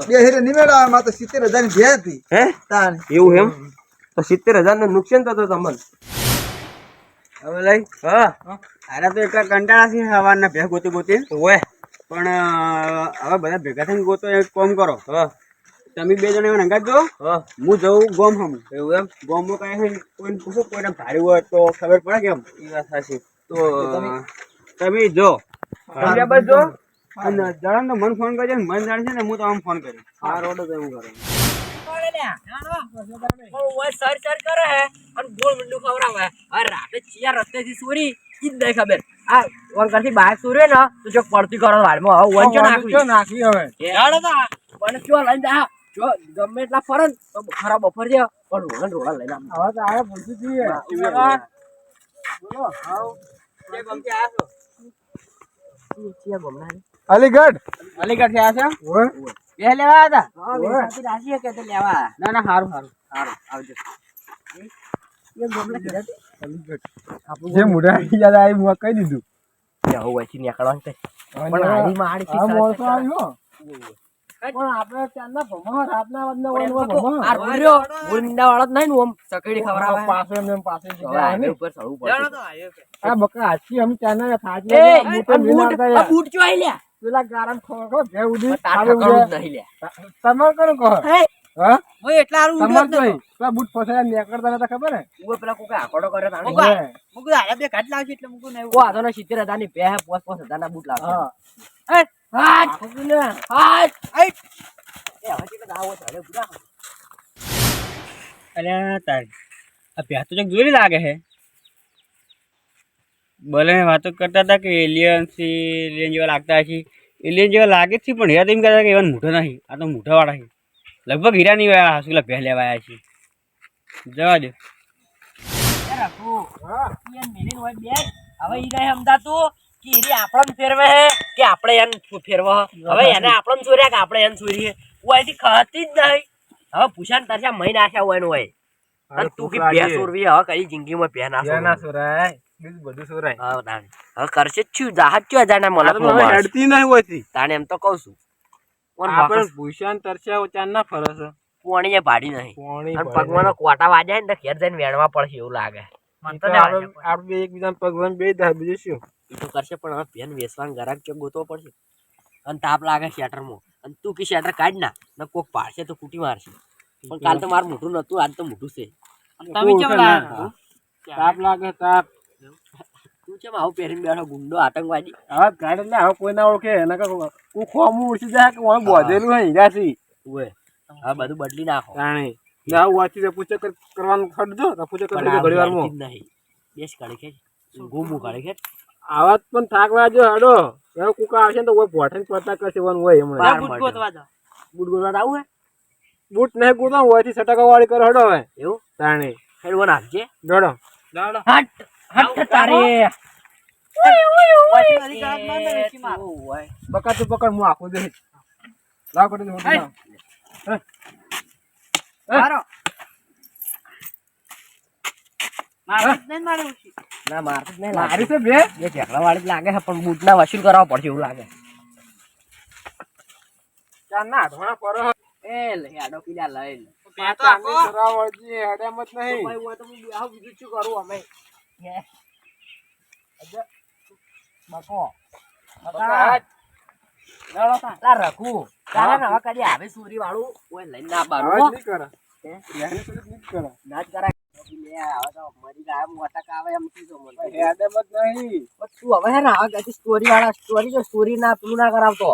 બે હેરે નિમેડા માં તો 70,000 ની ભેજ હતી હે તાન એવું એમ તો 70,000 નું નુકસાન થતું તમને હવે લઈ હા આરા તો એટલા કંટાળા છે હવારના ભેગ ગોતી ગોતી ઓએ પણ હવે બધા ભેગા થઈને ગોતો એક કામ કરો હા તમે બે જણા એવા નંગાત જો હા હું જઉં ગોમ હમ એવું એમ ગોમમાં કઈ કોઈને પૂછો કોઈને ભારે હોય તો ખબર પડે કેમ એ વાત સાચી તો તમે જો તમે બસ જો અને જણાને તો મને ફોન કરજો ને મને જાણશે ને હું તો આમ ફોન કરીશ આ રોડ તો એવું કરે ગમે એટલા ફરે તો ખરાબ બફર છે પણ રોડા લઈને હવે તો આ પૂછી જોઈએ અલીગઢ અલીગઢ થી આશા ઓય બે લેવા હતા રાશિ કે તો લેવા ના ના સારું સારું આવજો એ ગમલા કીધા જે મુઢા યાદ આવી હું કહી દીધું હું વચ્ચે નીકળવાનું છે પણ હારી મારી આ મોસો આવ્યો પણ આપણે ચાંદા ભમા રાતના વાતના ભમા આ રોડ્યો ગુંડા વાળો જ નહીં ને ઓમ સકડી ખવરાવે પાછો એમને પાસે હાઈવે ઉપર ચડવું પડે આ બકા આછી અમે ચાંદા થાક એ આ બૂટ ચો આઈ લ્યા પેલા ગારમ ખોખો જે ઉડી તારું નહીં લ્યા તમાર કોણ કહો હે હા ઓય એટલા હારું તમાર જોઈ પેલા બૂટ ફસાયા નીકળતા નતા ખબર હે ઓય પેલા કોકે આકોડો કરે તાણે મુકુ આયા બે કાટ લાવજો એટલે મુકુ ને ઓ આતો 70,000 ની પે હે 5,000 ના બૂટ લાવશે હા હે હાટ હાટ એ હવે કે આવો ચાલે પૂરા અલ્યા તાર આ પ્યા તો જોરી લાગે છે બોલે વાતો કરતા હતા કે એલિયન જેવા લાગતા છે એલિયન જેવા લાગે છે પણ યાદ એમ કહેતા કે એવા મોઢો નહીં આ તો મોઢા વાળા છે લગભગ હીરા નહીં વાયા હાસુલા પહે લેવા આવ્યા છે જવા દે રાખો ઈયન મેલીન હોય બે હવે ઈ ગઈ સમજાતું કે ઈ આપણને ફેરવે હે કે આપણે એને ફેરવે હવે એને આપણને ચોર્યા કે આપણે એને ચોરીએ ઓયથી ખાતી જ નહીં હવે પૂછાન તરસા મહિને આશા હોય ને હોય અને તું કે બે ચોરવી હવે કઈ જિંદગીમાં બે ના સોરાય બીજું બધું સોરાય હા તાણે હવે કરશે જ છું જાહત ચો જાના મલક હેડતી નહીં હોતી તાણે એમ તો કહું છું કોણ આપણે ભૂષણ તરસ્યા ચાંદ ના ફરસ પોણીએ ભાડી નહીં પોણી અને પગમાં કોટા વાજ્યા ને તો ઘેર જઈને વેણવા પડશે એવું લાગે મને તો આપણે એકબીજા ભગવાન બે દા બીજું શું એ તો કરશે પણ હવે પેન વેસવાન ગરાક ચોક ગોતવો પડશે અને તાપ લાગે શેટરમાં અને તું કે શેટર કાઢ ના કોક પાડશે તો કુટી મારશે પણ કાલ તો મારું મોઢું નતું આજ તો મોઢું છે તમે કેમ લાયા તાપ લાગે તાપ તું કેમ આવું પહેરીને બેઠો ગુંડો આતંકવાદી હવે ગાડી એટલે હવે કોઈ ના ઓળખે એના હું ખોમું ઉડસી જાય કે હું બોધેલું હે હીરાથી ઓએ હવે બધું બદલી નાખો જાણે ને આવું વાંચી પૂછે કરવાનું ખડજો તો પૂછે કરી ઘડી વારમાં નહીં બેસ કાઢે કે ગુમું કાઢે કે આવા પણ થાક લાગ્યો હાડો એવો કુકા આવશે ને તો કોઈ ભોઠણ પતા કરવાનું હોય હમણાં બૂટ ગોતવા આવું હે બૂટ નહીં ગોતવા હોયથી સટકા વાળી કરો હડો હવે એવું તાણે ખેડવો નાખજે દોડો હટ હટ તારે બકા તું પકડ હું આખું દે લાવ કરી દે ના મારતું જ નહીં મારી છે બે એ ઝઘડા વાળી જ લાગે છે પણ બૂટ ના વસૂલ કરવા પડશે એવું લાગે ચાર ના ધોણા પર એ લઈ આડો કિલા લઈ લે સરાવળજી હેડેમ જ નહીં ભાઈ હું તો હું બેહો બીજું શું કરું અમે બકો બકા લડો તા રાખું કારણ હવે કદી આવે સુરી વાળું ઓય લઈને ના બારો આવાજ નહીં કરે યાની સુરત નહીં કરે ના જ કરાય લે આવે તો મરી જાય મોટા કાવે એમ કીધો મને હેડેમ જ નહીં તું હવે હે ને આ ગતી સ્ટોરી વાળા સ્ટોરી જો સ્ટોરી ના પેલું ના કરાવતો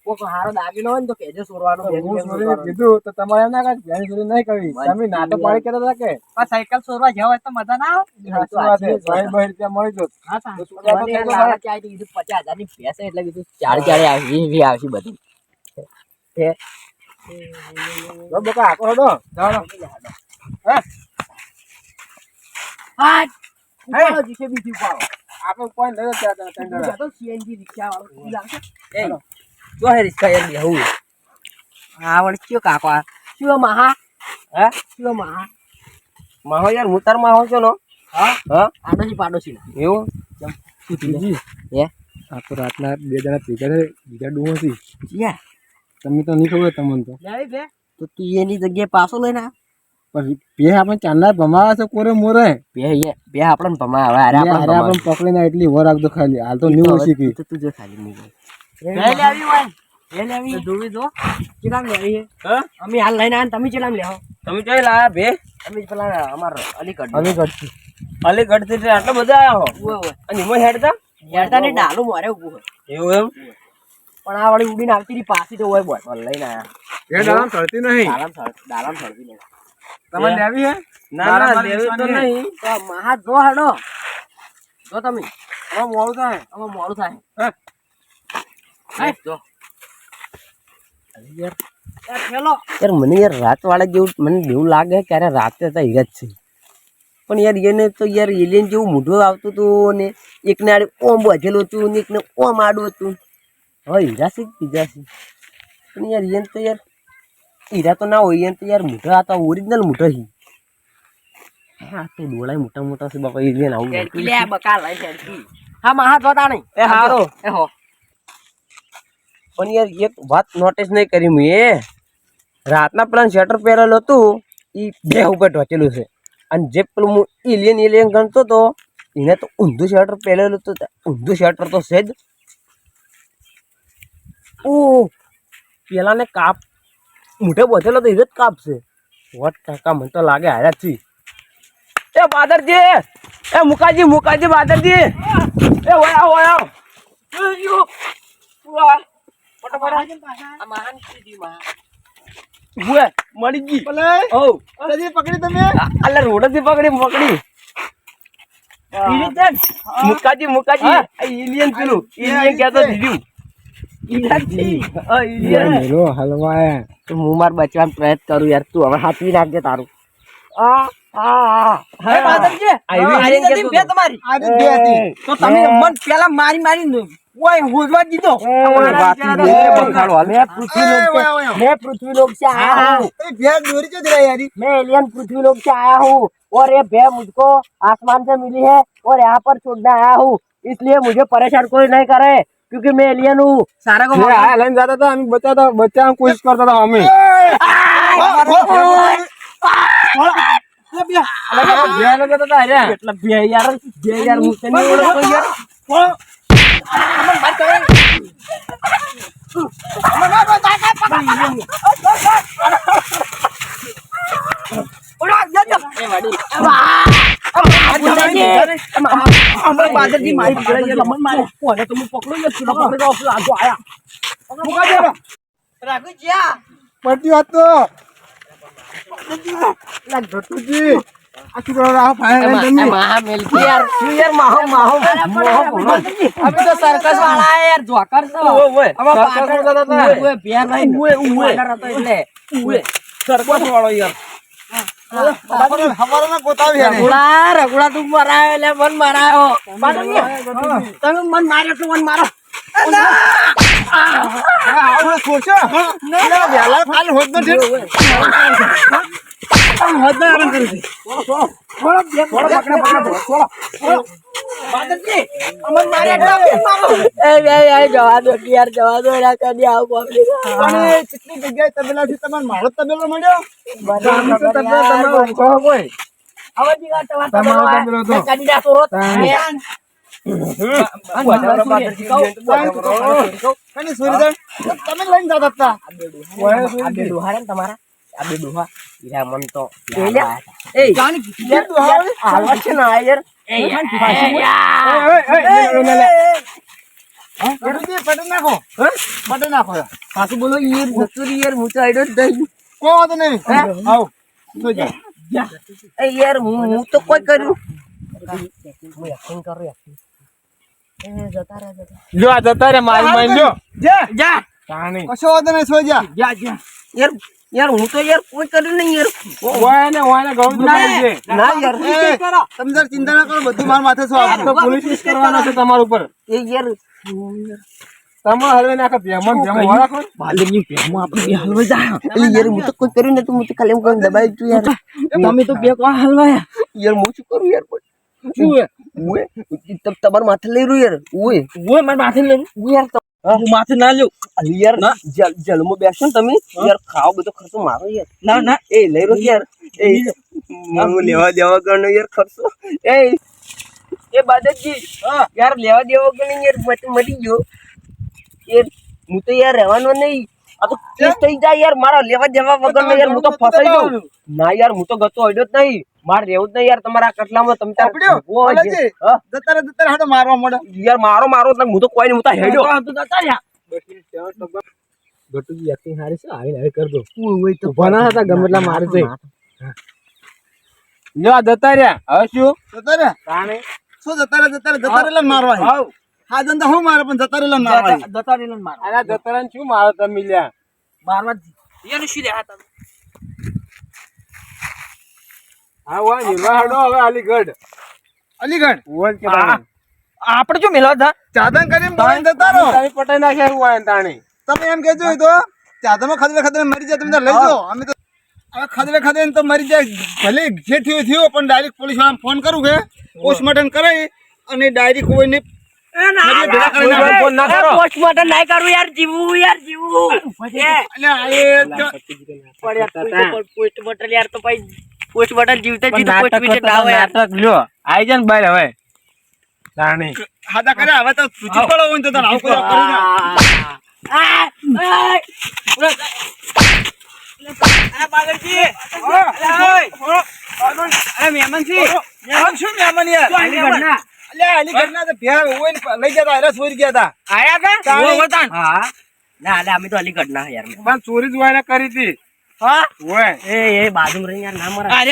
કોક હારો દાગીનો હોય ને તો કેજે સોરવાનો હું સોરી કીધું તો તમારે એમ ના કહે યાની સુરત નહીં કરવી તમે નાટક પાડી કેતા હતા કે આ સાયકલ સોરવા જાવ તો મજા ના આવે સાચી વાત છે ભાઈ ભાઈ રૂપિયા મળી જો હા તા મને લાગે કે આ કીધું 50,000 ની ભેંસ એટલે કીધું 40 આવી આવશે બધી એ બકા આકો હડો જાઓ હે હાટ ઉપાડો જીસે બીજી ઉપાડો આપણે કોઈ ન જતા તંગડા તો સીએનજી રિક્ષા વાળો ઈ લાગશે એ જો હે રિક્ષા યાર બેહું આ વળ કયો કાકો આ કયો મહા હે કયો મહા માહો યાર હું તાર માહો છો નો હા હા આડોશી પાડોશી ના એવું જી હે આ તો રાતના બે જણા ભેગા થઈ બીજા ડૂહો થી યા તમે તો નહીં ખબર તમને તો લેવી બે તો તું એની જગ્યાએ પાછો લઈને આવ. પણ બે આપણે ચાંદા ભમાવે છે કોરે મોરે બે આપણને ભમા હવે હારે આપણને આપણે પકડીને એટલી વર રાખતો ખાલી હાલ તો ન્યુ શીખી તો તું જે ખાલી નહીં બે લેવી હોય બે લેવી જોવી જો કેટલામ લેવી છે હા અમે હાલ લઈને આયા તમે કેટલામ લેવો તમે જોઈ લાયા બે અમે પેલા અમાર અલીગઢ અલીગઢ થી આટલા બધા આયા હો ઉવે ઉવે અને એમાં હેડતા યારતા ને ડાલું મારે ઉભું હોય એવું એમ પણ આ વાળી ઉડીને આવતી રહી પાછી તો હોય બોલ લઈને આયા એ ડાલામ ચડતી નહીં દાલામ સળવી લે તમારે લેવી હે ના ના લેવી તો નહીં તો મહા જો હેડો જો તમે હવે મોડું થાય હવે મોડું થાય હે જો યાર ઠેલો યાર મને યાર રાત વાળા જેવું મને એવું લાગે કે અરે રાતે તો હીરા જ છે પણ યાર એને તો યાર એલિયન જેવું મોઢું આવતું હતું ને એકને આડે ઓમ બાજેલું હતું ને એકને ઓમ આડું હતું હવે હીરા છે બીજા છે પણ યાર એને તો યાર હીરા તો ના હોય એને તો યાર મોઢા હતા ઓરિજિનલ મોઢા છે હા તો ડોળા મોટા મોટા છે બાપા એલિયન આવું લે બકા લઈ હેડકી હા મહા જોતા નહીં એ હારો એ હો પણ યાર એક વાત નોટિસ નહીં કરી મેં રાતના પેલા શટર પહેરેલું હતું એ બે ઉપર ઢોચેલું છે અને જે પેલું હું એલિયન ગણતો હતો એને તો ઊંધું શટર પહેરેલું હતું ઊંધું શટર તો છે જ ઓ પેલાને કાપ મોઢે બોધેલો તો એ જ કાપ છે 100% મને તો લાગે હાર્યા છે એ બાદરજી એ મુકાજી બાદરજી એ ઓયા આ મહાન કીધી મહા ઉએ મળી ગઈ ભલે ઓ અરે પકડી તમે અલ્લે રોડથી પકડી મુકાજી આ એલિયન પેલું એલિયન કહેતો દીધું મેરો હલવાય તો હું માર બચવાનો પ્રયત્ન કરું યાર તું હવે હાથવી નાખજે તારું હે બાદરજી આવી આવી બે તમારી આ બે હતી તો તમે મન પેલા મારી ઓય હોજવા દીધો मैं पृथ्वीलोक से आया हूँ ભેર દોરી ચો દે યારી मैं एलियन पृथ्वीलोक से आया हूँ और ये भैंस मुझको आसमान से मिली है और यहाँ पर छोड़ने आया हूँ इसलिए मुझे परेशान कोई नहीं करे क्योंकि मैं एलियन हूँ सारा को આ લઈને જતા હતા અમે બચાવવાની કોશિશ કરતા હતા અમે એટલે બે યાર હું તને ઓળખતો યાર પડતી વાત તો ઘટુજી આ શું કરો રાહ ફાયર તમે अभी तो सर्कस वाला है यार जोकर तो હવારના ગોતાવી હે રઘુડા તું મરાયો એટલે મન મરાયો તમે મન માર્યો તો મન મારો આવો ખોશો ના વેલા ફાલ હોત ન છે હોત ન આરામ કરી જવા દો યાર જવા દો એના કદી આવું અને કેટલી જગ્યાએ તબેલાથી તમારે મારો તબેલો મળ્યો કોઈ તમે લઈને જતા હતા તમારા આ બે ડોહા હીરા મન તો પટે નાખો પાછું બોલો યાર જતુરી યાર હું તો આઈડો જ દઈ કો વાંધો નહીં આવો તો જા યાર હું તો કોઈ કર્યું જો આ જતા રે મારી જો જા તાણી કશો વાંધો નહીં સો જા યાર હું તો યાર કોઈ કર્યું નહીં યાર ઓય ને ગળું દબાઈ છે ના યાર તમે જરા ચિંતા ના કરો બધું મારા માથે છો આ તો પોલીસ કેસ કરવાનો છે તમારા ઉપર એ યાર તમે હલવે નાખો ભેમન વાળા બાલની પેમો આપણે હલવા જા એટલે યાર હું તો કોઈ કર્યું નતું હું તો ખાલી એમ કોઈ દબાઈ તું યાર તમે તો બે કોણ હલવાયા યાર હું શું કરું યાર શું ઓએ તમાર માથે લઈ રહ્યું યાર ઓએ મારા માથે લઈ યાર હું માથે ના લ્યો અલી યાર જલમાં બેસો ને તમે યાર ખાવ બધો ખર્ચો મારો યાર ના એ લઈ રહ્યો યાર એ હું લેવા દેવા ગણો યાર ખર્ચો એ બાદજી યાર લેવા દેવા ગણી યાર મટી ગયો યાર હું તો યાર રહેવાનો નહીં આ તો કેસ થઈ જાય યાર મારા લેવા દેવા વગર યાર હું તો ફસાઈ દઉં ના યાર હું તો ગતો અડ્યો જ નહીં મારે રહેવું જ નહીં યાર તમારા કટલામાં તમે જતા હાડો મારવા મળે યાર મારો એટલે હું તો કોઈ નહીં હું તો હેડ્યો ગટુજી એક્ટિંગ હારી છે આવીને હવે કરજો ઉભા ના હતા ગમે એટલા મારે છે લ્યો જતા રહ્યા હવે શું જતા રહ્યા તાણે શું જતા રહ્યા મારવા હા જનતા હું મારે પણ જતા રહેલા મારવા આના જતા રહ્યા શું મારો તમે લ્યા મારવા એનું શું રહ્યા તમે હા વા નિર્વા હાડો હવે અલીગઢ ઓલ કે આપણે જો મેળવા હતા ચાદન કરીને બોલાઈને જતા રહો તમે પટાઈ નાખ્યા હોય તાણે તમે એમ કહેજો તો ચાદનમાં ખદરે મરી જાય તમે લઈ જાઓ અમે તો હવે ખદરે તો મરી જાય ભલે જે થયું પણ ડાયરેક્ટ પોલીસ વાળાને ફોન કરું કે પોસ્ટમોર્ટમ કરાવી અને ડાયરેક્ટ કોઈને પોસ્ટમોર્ટમ ના કરું યાર જીવું પોસ્ટમોર્ટમ યાર તો પછી પોસ્ટમોર્ટમ જીવતે પોસ્ટમોર્ટમ ના હોય નાટક લ્યો આઈ જાય ને બાર હવે તાણે હાદા કરે હવે તો સૂચી પડો હોય તો તને આવું કોઈ કરી ના અમે તો અલીગઢ ના યાર પણ ચોરી જ વાયના કરી હતી એ બાજુ રહી યાર ના મરા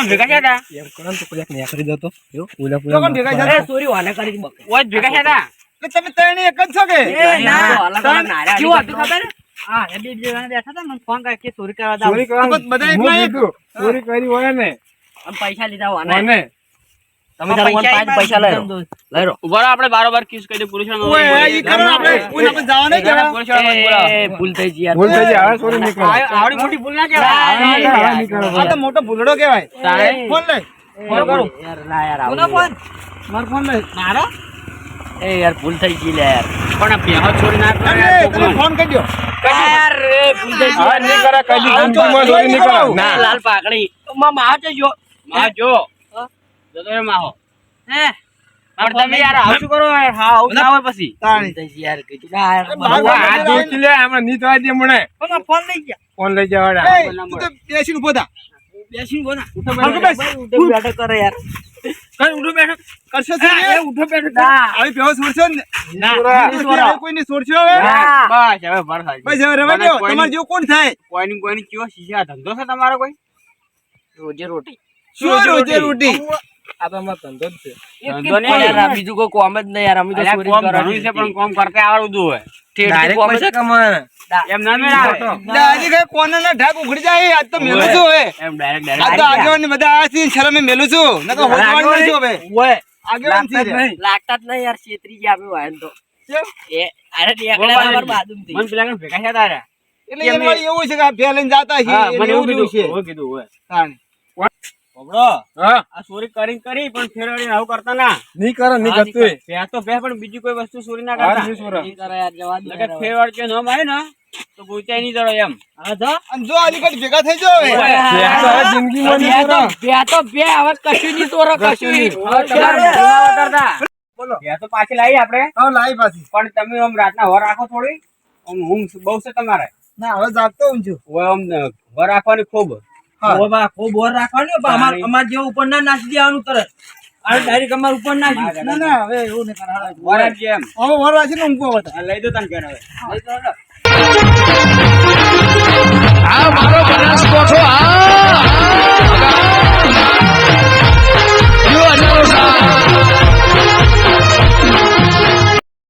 ભેગા થયા એમ કરો તો કોઈ ને કરી દો તો ચોરી વાના કરી બક ભેગા થયા તમે ત્રણે એક જ છો કે હા એ બી બેઠા હતા મને ફોન કરે કે ચોરી કરવા દા ચોરી કરવા બધા એક ના એક ચોરી કરી હોય ને અમે પૈસા લીધા વાના ને તમે પૈસા લઈ લો ઉભા આપણે બારોબાર કિસ કરી દે પોલીસ ઓય ઈ કરો આપણે કોઈ આપણે જવા નહીં જવા ભૂલ થઈ ગઈ યાર ભૂલ થઈ જાય હવે ચોરી નહીં કરો આવડી મોટી ભૂલ ના કહેવાય આ તો મોટો ભૂલડો કહેવાય ફોન લે ફોન કરું યાર ના યાર આવું ફોન માર ફોન લે મારો એ યાર ભૂલ થઈ ગઈ લે યાર પણ પેહો ચોરી ના કરે તમે ફોન કરી દો યાર ભૂલ થઈ હા નહીં કરે કદી જિંદગીમાં ચોરી નહીં કરો ના લાલ પાકડી માં જો માં જો જતો રે માહો હે પણ તમે યાર આવું શું કરો હા આવું ના હોય પછી તાણી થઈ ગઈ યાર કીધું ના યાર આ જોઈ લે હમણાં નહીં થવા દે મને ફોન લઈ ગયા ફોન લઈ જવાડા તું તો બેસીને ઉભો થા બેસીને બોના ઉઠો બેઠો કરે યાર કઈ ઉઠો બેઠો કરશો છે ઉઠો બેઠો ના. આવી બેહો છોડશો ને ના. કોઈ ને છોડશો હવે બસ હવે ભર થાય બસ હવે રવા દો તમાર જેવું કોણ થાય કોઈની કેવો શીશા ધંધો છે તમારો કોઈ રોજે રોટી શું રોજે રોટી આ તો અમારો ધંધો જ છે ધંધો નહીં યાર આ બીજું કોઈ કોમ જ નહીં યાર અમે તો અલ્યા, ચોરી કોમ કરવાની ઘણું છે પણ કોમ કરતા આવડતું હોય ડાયરેક્ટ કોમ પૈસા કમાવાના એમ ના મેળ આવે દાદી કઈ કોના ના ઢાક ઉખડી જાય આજ તો મેલું છું હવે એમ ડાયરેક્ટ આજ તો આગેવાન બધા આ છે શરમે મેલું છું નકર હોજવાનું નહીં છું હવે ઓય આગેવાન છે લાગતા જ નહીં યાર છેતરી ગયા અમે વાયન તો એ અરે નીકળ્યા અમાર બાજુમાંથી મને પેલા ભેગા થયા તારા એટલે એની વાળી એવું છે કે આ ફેલઈને જાતા છે હા, મને એવું એવું છે કીધું કીધું હોય તાણી. બબડો હા આ ચોરી કરી પણ ફેરવડી આવું કરતા ના નહીં કરો નહીં હા, કરતું પે તો પે પણ બીજી કોઈ વસ્તુ ચોરી ના હા, કરતા નહીં ચોરા. નહીં કરે યાર જવા દો લગત ફેરવડ કે ન મારે ને તો પૂછાય નહીં જડો એમ હા જો અને જો અલીગઢ ભેગા થઈ જાઓ હવે. ઓય. તો હવે જિંદગીમાં નહીં કરો. બે હવે કશું નહીં તોરો કશું નહીં બોલો. પે તો પાછી લાવી આપણે હવે લાવી પાછી પણ તમે આમ રાતના વર રાખો થોડી આમ ઊંઘ બહુ છે તમારે ના હવે જાગતો હું છું ઓય આમ વર રાખવાની ખૂબ હા. ખૂબ ઓર રાખવાનું અમાર જેવું ઉપર ના નાખી દેવાનું તરત આ ડાયરેક્ટ અમાર ઉપર નાખી ના ના હવે એવું નહીં કરે વર આપજે એમ હવે વર વાંચીને ઊંઘો હવે આ લઈ દો તને ઘેર હવે આ મારો બનાસકોઠો આ